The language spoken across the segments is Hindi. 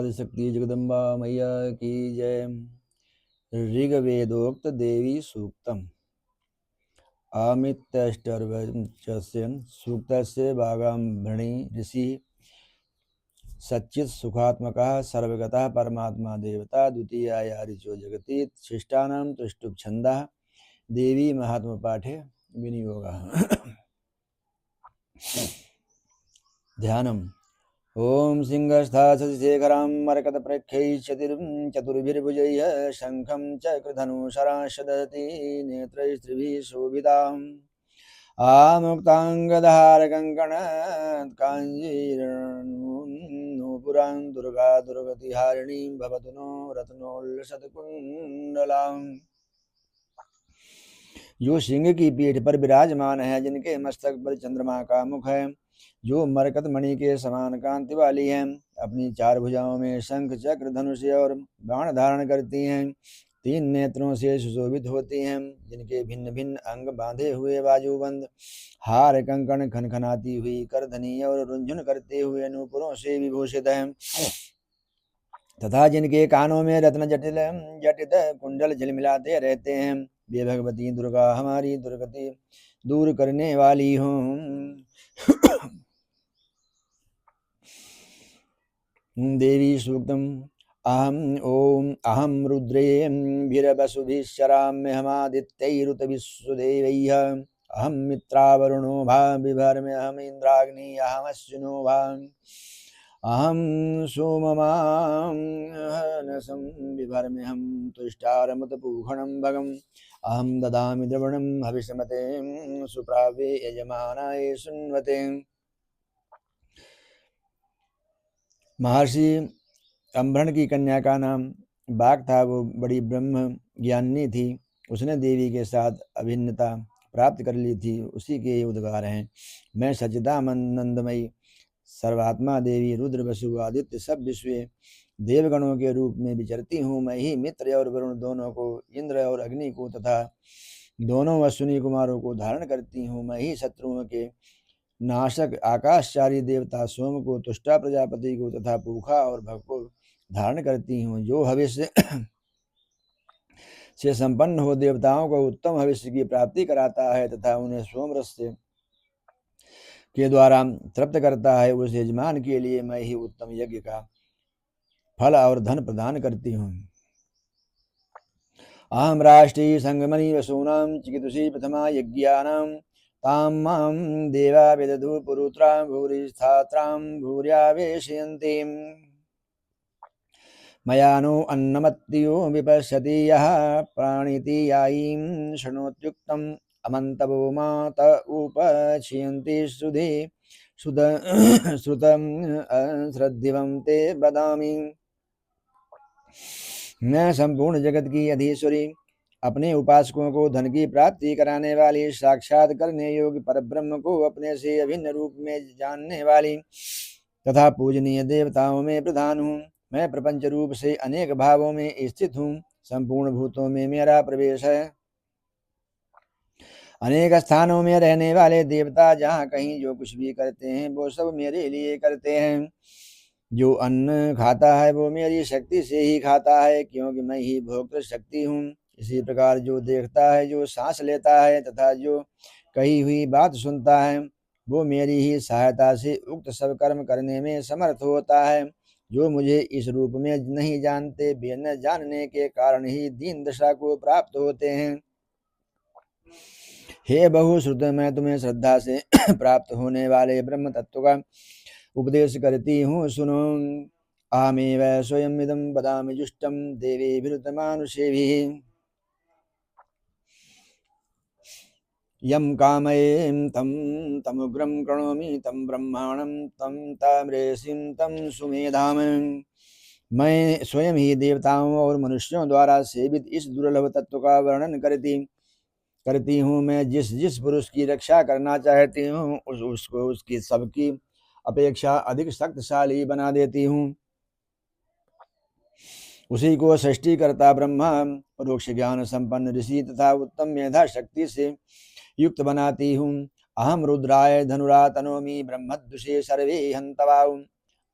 आदिशक्ति जगदम्बा मैया की जय। ऋग्वेदोक्त देवी सूक्तम अमित्यष्टर्वचस्य सूक्तस्य भागाम्भृणि ऋषि सच्चित् सुखात्मकः सर्वगतः परमात्मा देवता द्वितीयाया ऋचो जगति शिष्टानां तुष्टुप्छन्दः देवी महात्म पाठे विनियोगः। ध्यानम्। ओम सिंहस्था शशिशेखरां मरकतप्रख्यैः चतुर्भिर्भुजैः शङ्खं चक्रधनुशराशदति नेत्रैस्त्रिभिः शोभिताम् आमुक्ताङ्गधारकङ्कणकाञ्जीर्णनूपुरां दुर्गा दुर्गतिहारिणीं भवतु नो रत्नोल्लसत्कुण्डलाम्। जो सिंह की पीठ पर विराजमान है, जिनके मस्तक पर चंद्रमा का मुख है, जो मरकत मणि के समान कांति वाली हैं, अपनी चार भुजाओं में शंख चक्र धनुष और बाण धारण करती हैं, तीन नेत्रों से सुशोभित होती हैं, जिनके भिन्न भिन्न अंग बांधे हुए बाजूबंद हार कंकण खनखनाती हुई करधनी और रुंझुन करते हुए नूपुरों से विभूषित हैं, तथा जिनके कानों में रत्न जटिल जटित कुंडल झिलमिलाते रहते हैं, वे भगवती दुर्गा हमारी दुर्गति दूर करने वाली हूँ। देवी सूक्तम अहम रुद्रेभिरवसुभिश्चराम्यहमादित्यैरुतविश्वदेवैः अहम मित्रावरुणो भा बिभर्म्यहम इंद्राग्नि अहमश्विनो भा अहम सोममानसं बिभर्म्यहं तुष्टारमतपूषणं भगम् अहम ददामि द्रवणं हविषमते सुप्रावे यजमानाय सुन्वते। महर्षि अम्भृण की कन्या का नाम बाघ था। वो बड़ी ब्रह्म ज्ञानी थी। उसने देवी के साथ अभिन्नता प्राप्त कर ली थी। उसी के ये उद्गार हैं। मैं सच्चिदानंदमयी सर्वात्मा देवी रुद्र वसु आदित्य सब विश्व देवगणों के रूप में विचरती हूँ। मैं ही मित्र और वरुण दोनों को, इंद्र और अग्नि को तथा दोनों अश्विनी कुमारों को धारण करती हूँ। मैं ही शत्रुओं के नाशक आकाशचारी देवता सोम को, तुष्टा प्रजापति को तथा पूखा और भग को धारण करती हूँ। जो हविष्य से संपन्न हो देवताओं को उत्तम हविष्य की प्राप्ति कराता है तथा उन्हें सोमरस से के द्वारा तृप्त करता है, उस यजमान के लिए मैं ही उत्तम यज्ञ का फल और धन प्रदान करती हूँ। अहम राष्ट्रीय संगमनी वसूनां चिकितुषी प्रथमा यज्ञानां तां मां देवा विदधु पुरुत्रां भूरिस्थात्रां भूर्यावेशयन्ति मया नो अन्नमत्तियो विपश्यति यः प्राणिति यायीं शृणोत्युक्तम् अमन्तवो मात उपक्षियन्ति श्रुधि श्रुतं श्रद्धिवं ते वदामि। मैं संपूर्ण जगत की अधीश्वरी, अपने उपासकों को धन की प्राप्ति कराने वाली, साक्षात करने योग्य परब्रह्म को अपने से अभिन्न रूप में जानने वाली तथा पूजनीय देवताओं में प्रधान हूँ। मैं प्रपंच रूप से अनेक भावों में स्थित हूँ। संपूर्ण भूतों में मेरा प्रवेश है। अनेक स्थानों में रहने वाले देवता जहाँ कहीं जो कुछ भी करते हैं वो सब मेरे लिए करते हैं। जो अन्न खाता है वो मेरी शक्ति से ही खाता है, क्योंकि मैं ही भोक्तृ शक्ति हूँ। इसी प्रकार जो देखता है, जो सांस लेता है तथा जो कही हुई बात सुनता है, वो मेरी ही सहायता से उक्त सब कर्म करने में समर्थ होता है। जो मुझे इस रूप में नहीं जानते, वे न जानने के कारण ही दीन दशा को प्राप्त होते हैं। हे बहुश्रुत, मैं तुम्हें श्रद्धा से प्राप्त होने वाले ब्रह्म तत्व का उपदेश करती हूँ, सुनो। अहमेव स्वयं इदं वदामि जुष्टं देवेभिरुतमानुषेभिः यं कामयें तं तमुग्रं प्रणोमि तं ब्रह्माणं तं ताम्रेसिं तं सुमेधाम। मैं स्वयं ही देवताओं और मनुष्यों द्वारा सेवित इस दुर्लभ तत्व का वर्णन करती हूँ। मैं जिस पुरुष की रक्षा करना चाहती हूँ उसको उसकी सबकी अपेक्षा अधिक शक्तिशाली बना देती हूँ। उसी को सृष्टिकर्ता ब्रह्मा, परोक्ष ज्ञान संपन्न ऋषि तथा उत्तम मेधा शक्ति से युक्त बनाती हूँ। अहम रुद्राय धनुरा तनोमि ब्रह्मद्विषे सर्वे हंतवाऊ।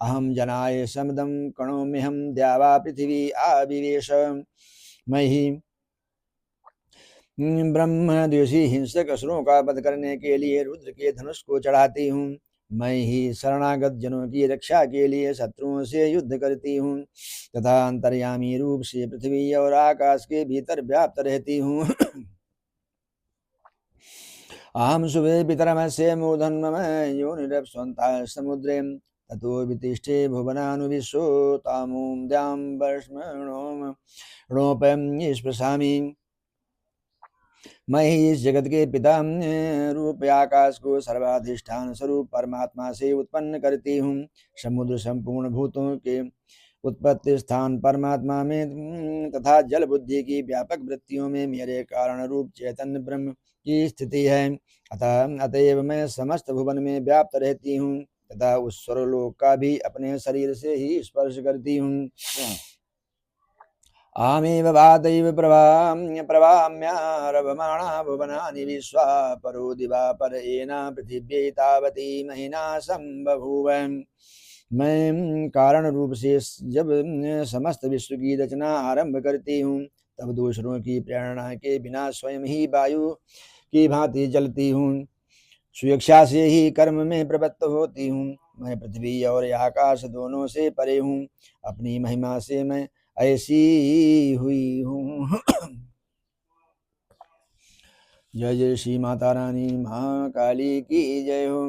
अहम जनाय समदम कणोम्यहम द्यावा पृथिवी आविवेश। मैं ही ब्रह्म द्वेषी हिंसक असुरों का वध करने के लिए रुद्र के धनुष को चढ़ाती हूँ। मैं ही शरणागत जनों की रक्षा के लिए शत्रुओं से युद्ध करती हूँ तथा अंतर्यामी रूप से पृथ्वी और आकाश के भीतर व्याप्त रहती हूँ। अहम शुभे पितरमस्य मूर्धन्मम योनिरप्स्वन्तः समुद्रे ततो वितिष्ठे भुवनानुविश्वो तामूं द्यां वर्ष्मणोपयं स्पृशामि। मैं ही इस जगत के पिता रूप आकाश को सर्वाधिष्ठान स्वरूप परमात्मा से उत्पन्न करती हूँ। समुद्र संपूर्ण भूतों के उत्पत्ति स्थान परमात्मा में तथा जल बुद्धि की व्यापक वृत्तियों में मेरे कारण रूप चैतन्य ब्रह्म की स्थिति है। अतएव मैं समस्त भुवन में व्याप्त रहती हूँ तथा उस स्वरलोक का भी अपने शरीर से ही स्पर्श करती हूँ। आमेव वातैव प्रभाम्यारभमाणा भुवनानि विश्वा परो दिवापर येना पृथिव्यै तावती महिना संबभूव। मैं कारण रूप से जब समस्त विश्व की रचना आरंभ करती हूँ तब दूसरों की प्रेरणा के बिना स्वयं ही वायु की भांति जलती हूँ। स्वेच्छा से ही कर्म में प्रवृत्त होती हूँ। मैं पृथ्वी और आकाश दोनों से परे हूँ। अपनी महिमा से मैं ऐसी हुई हूँ। जय जय श्री माता रानी महाकाली की जय हो।